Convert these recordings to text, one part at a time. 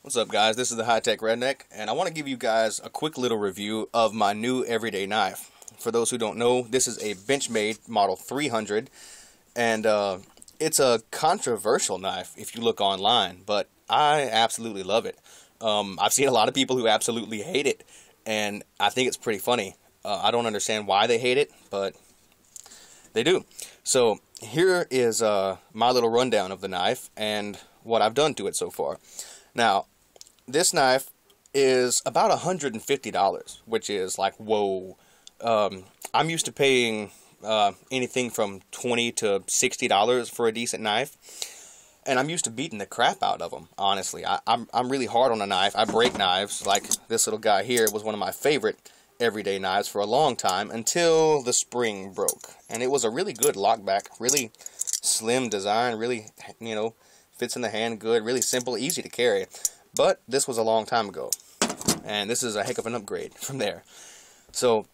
What's up, guys? This is the High Tech Redneck, and I want to give you guys a quick little review of my new everyday knife. For those who don't know, this is a Benchmade Model 300, and it's a controversial knife if you look online, but I absolutely love it. I've seen a lot of people who absolutely hate it, and I think it's pretty funny. I don't understand why they hate it, but they do. So here is my little rundown of the knife and what I've done to it so far. Now, this knife is about $150, which is like, whoa. I'm used to paying anything from $20 to $60 for a decent knife, and I'm used to beating the crap out of them, honestly. I'm really hard on a knife. I break knives. Like this little guy here was one of my favorite everyday knives for a long time until the spring broke. And it was a really good lockback, really slim design, really, fits in the hand good, really simple, easy to carry. But this was a long time ago, and this is a heck of an upgrade from there. So,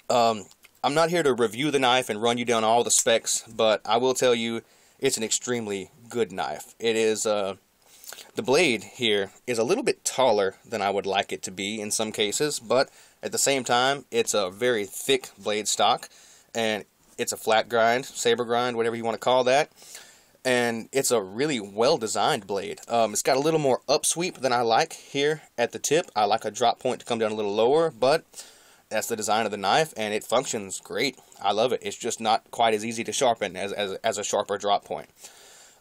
I'm not here to review the knife and run you down all the specs, but I will tell you it's an extremely good knife. It is, the blade here is a little bit taller than I would like it to be in some cases, but at the same time, it's a very thick blade stock, and it's a flat grind, saber grind, whatever you want to call that. And it's a really well-designed blade. It's got a little more upsweep than I like here at the tip. I like a drop point to come down a little lower, but that's the design of the knife, and it functions great. I love it. It's just not quite as easy to sharpen as a sharper drop point.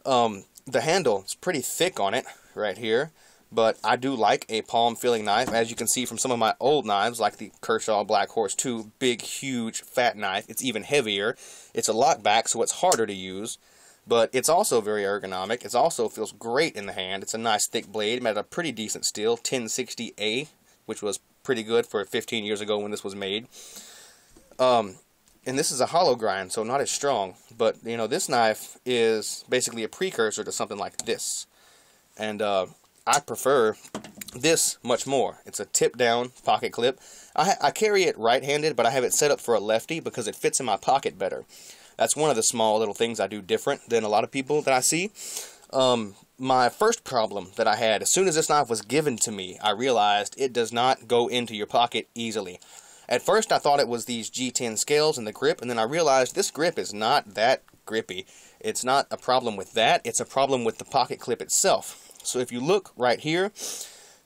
The handle is pretty thick on it right here, but I do like a palm-filling knife. As you can see from some of my old knives, like the Kershaw Black Horse 2, big, huge, fat knife. It's even heavier. It's a lockback, so it's harder to use. But it's also very ergonomic. It also feels great in the hand. It's a nice thick blade made out of pretty decent steel, 1060A, which was pretty good for 15 years ago when this was made. And this is a hollow grind, so not as strong. But, this knife is basically a precursor to something like this. And I prefer this much more. It's a tip-down pocket clip. I carry it right-handed, but I have it set up for a lefty because it fits in my pocket better. That's one of the small little things I do different than a lot of people that I see. My first problem that I had, as soon as this knife was given to me, I realized it does not go into your pocket easily. At first I thought it was these G10 scales and the grip, and then I realized this grip is not that grippy. It's not a problem with that, it's a problem with the pocket clip itself. So if you look right here,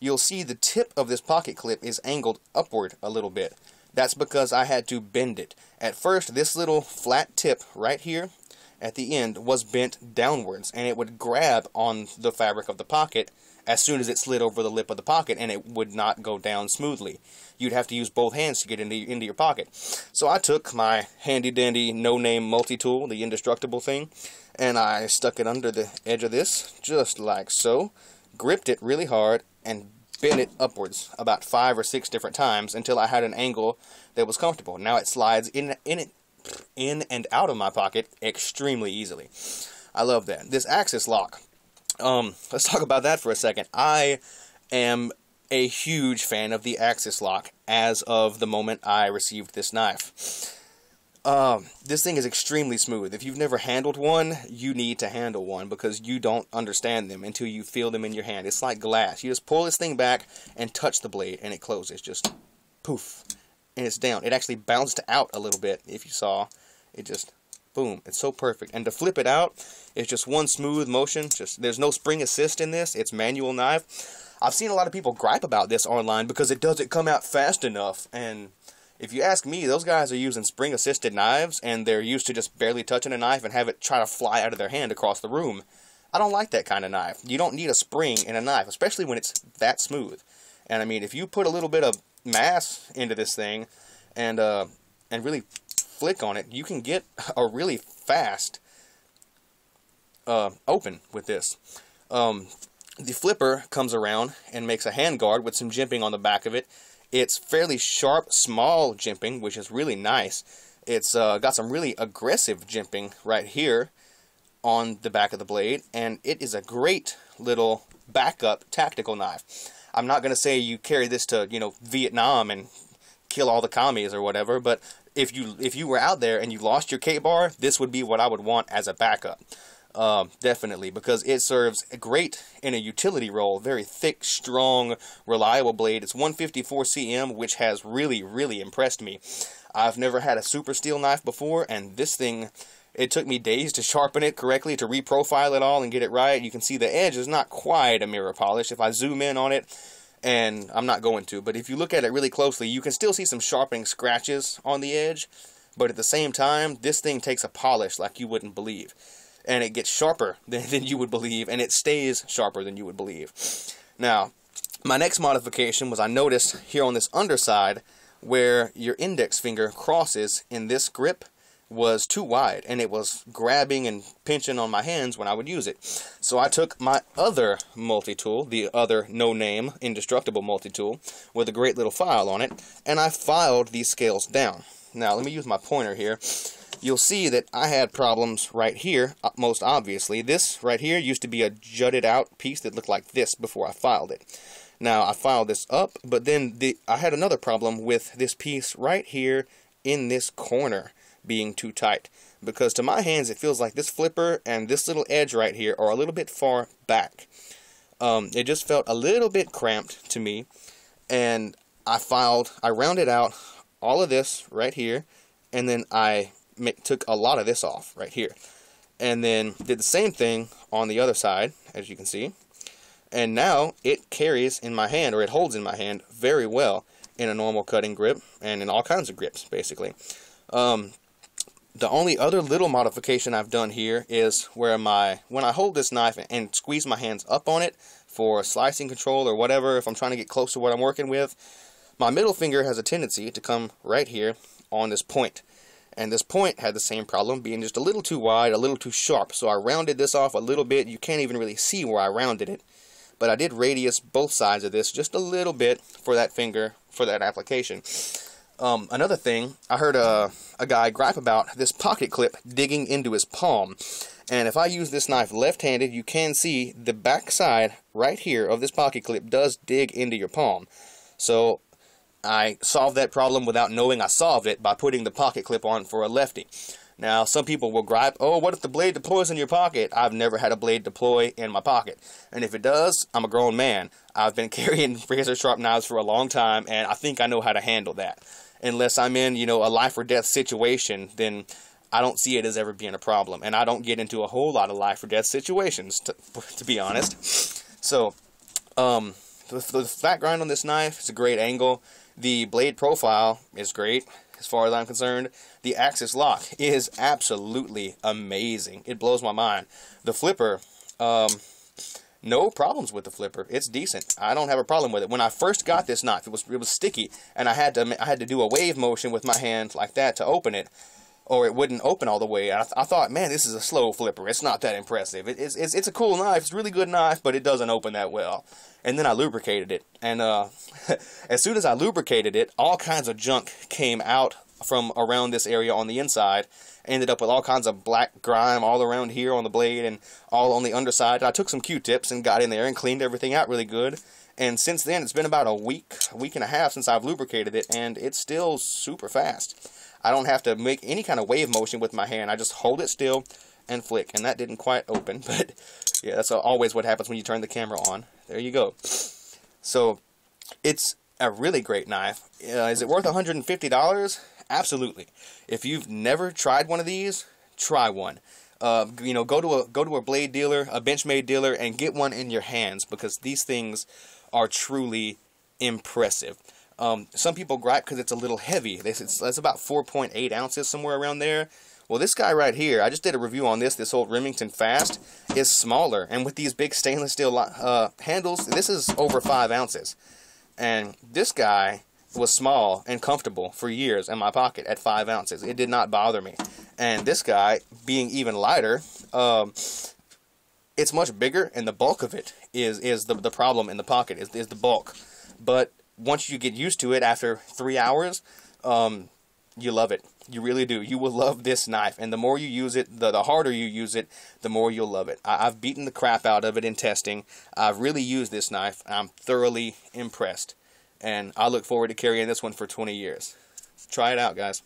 you'll see the tip of this pocket clip is angled upward a little bit. That's because I had to bend it. At first, this little flat tip right here at the end was bent downwards, and it would grab on the fabric of the pocket as soon as it slid over the lip of the pocket, and it would not go down smoothly. You'd have to use both hands to get into your pocket. So I took my handy-dandy no-name multi-tool, the indestructible thing, and I stuck it under the edge of this, just like so, gripped it really hard, and bent it upwards about 5 or 6 different times until I had an angle that was comfortable. Now it slides in and out of my pocket extremely easily. I love that. This axis lock. Let's talk about that for a second. I am a huge fan of the axis lock as of the moment I received this knife. This thing is extremely smooth. If you've never handled one, you need to handle one because you don't understand them until you feel them in your hand. It's like glass. You just pull this thing back and touch the blade and it closes. Just poof. And it's down. It actually bounced out a little bit, if you saw. It just, boom. It's so perfect. And to flip it out, it's just one smooth motion. There's no spring assist in this. It's manual knife. I've seen a lot of people gripe about this online because it doesn't come out fast enough. And if you ask me, those guys are using spring-assisted knives, and they're used to just barely touching a knife and have it try to fly out of their hand across the room. I don't like that kind of knife. You don't need a spring in a knife, especially when it's that smooth. And I mean, if you put a little bit of mass into this thing and really flick on it, you can get a really fast open with this. The flipper comes around and makes a hand guard with some jimping on the back of it. It's fairly sharp, small jimping, which is really nice. It's got some really aggressive jimping right here on the back of the blade, and it is a great little backup tactical knife. I'm not going to say you carry this to, Vietnam and kill all the commies or whatever, but if you were out there and you lost your K-bar, this would be what I would want as a backup. Definitely, because it serves great in a utility role. Very thick, strong, reliable blade. It's 154 cm, which has really, really impressed me. I've never had a super steel knife before, and this thing, it took me days to sharpen it correctly, to reprofile it all and get it right. You can see the edge is not quite a mirror polish. If I zoom in on it, and I'm not going to, but if you look at it really closely, you can still see some sharpening scratches on the edge. But at the same time, this thing takes a polish like you wouldn't believe. And it gets sharper than you would believe, and it stays sharper than you would believe. Now, my next modification was I noticed here on this underside where your index finger crosses in this grip was too wide, and it was grabbing and pinching on my hands when I would use it. So I took my other multi-tool, the other no-name indestructible multi-tool, with a great little file on it, and I filed these scales down. Now, let me use my pointer here. You'll see that I had problems right here, most obviously. This right here used to be a jutted out piece that looked like this before I filed it. Now, I filed this up, but then I had another problem with this piece right here in this corner being too tight. Because to my hands, it feels like this flipper and this little edge right here are a little bit far back. It just felt a little bit cramped to me. And I rounded out all of this right here, and then I took a lot of this off right here, and then did the same thing on the other side, as you can see, and now it carries in my hand, or it holds in my hand very well in a normal cutting grip and in all kinds of grips, basically. The only other little modification I've done here is where when I hold this knife and squeeze my hands up on it for slicing control or whatever, if I'm trying to get close to what I'm working with, my middle finger has a tendency to come right here on this point. And this point had the same problem, being just a little too wide, a little too sharp. So I rounded this off a little bit. You can't even really see where I rounded it. But I did radius both sides of this just a little bit for that finger, for that application. Another thing, I heard a guy gripe about this pocket clip digging into his palm. And if I use this knife left-handed, you can see the back side right here of this pocket clip does dig into your palm. So I solved that problem without knowing I solved it by putting the pocket clip on for a lefty. Now, some people will gripe, oh, what if the blade deploys in your pocket? I've never had a blade deploy in my pocket. And if it does, I'm a grown man. I've been carrying razor-sharp knives for a long time, and I think I know how to handle that. Unless I'm in, a life-or-death situation, then I don't see it as ever being a problem. And I don't get into a whole lot of life-or-death situations, to be honest. So, the flat grind on this knife is a great angle. The blade profile is great, as far as I'm concerned. The axis lock is absolutely amazing. It blows my mind. The flipper, no problems with the flipper. It's decent. I don't have a problem with it. When I first got this knife, it was sticky, and I had to do a wave motion with my hand like that to open it, or it wouldn't open all the way. I thought, man, this is a slow flipper. It's not that impressive. It's a cool knife. It's a really good knife, but it doesn't open that well. And then I lubricated it, and as soon as I lubricated it, all kinds of junk came out from around this area on the inside. Ended up with all kinds of black grime all around here on the blade and all on the underside. I took some Q-tips and got in there and cleaned everything out really good. And since then, it's been about a week and a half since I've lubricated it, and it's still super fast. I don't have to make any kind of wave motion with my hand. I just hold it still and flick, and that didn't quite open, but yeah, that's always what happens when you turn the camera on. There you go. So, it's a really great knife. Is it worth $150? Absolutely. If you've never tried one of these, try one. Go to a blade dealer, a Benchmade dealer, and get one in your hands, because these things are truly impressive. Some people gripe because it's a little heavy. It's about 4.8 ounces, somewhere around there. Well, this guy right here, I just did a review on this old Remington Fast, is smaller. And with these big stainless steel handles, this is over 5 ounces. And this guy was small and comfortable for years in my pocket at 5 ounces. It did not bother me. And this guy, being even lighter, it's much bigger, and the bulk of it is the problem in the pocket, is the bulk. But once you get used to it after 3 hours, you love it. You really do. You will love this knife. And the more you use it, the harder you use it, the more you'll love it. I've beaten the crap out of it in testing. I've really used this knife. I'm thoroughly impressed. And I look forward to carrying this one for 20 years. Try it out, guys.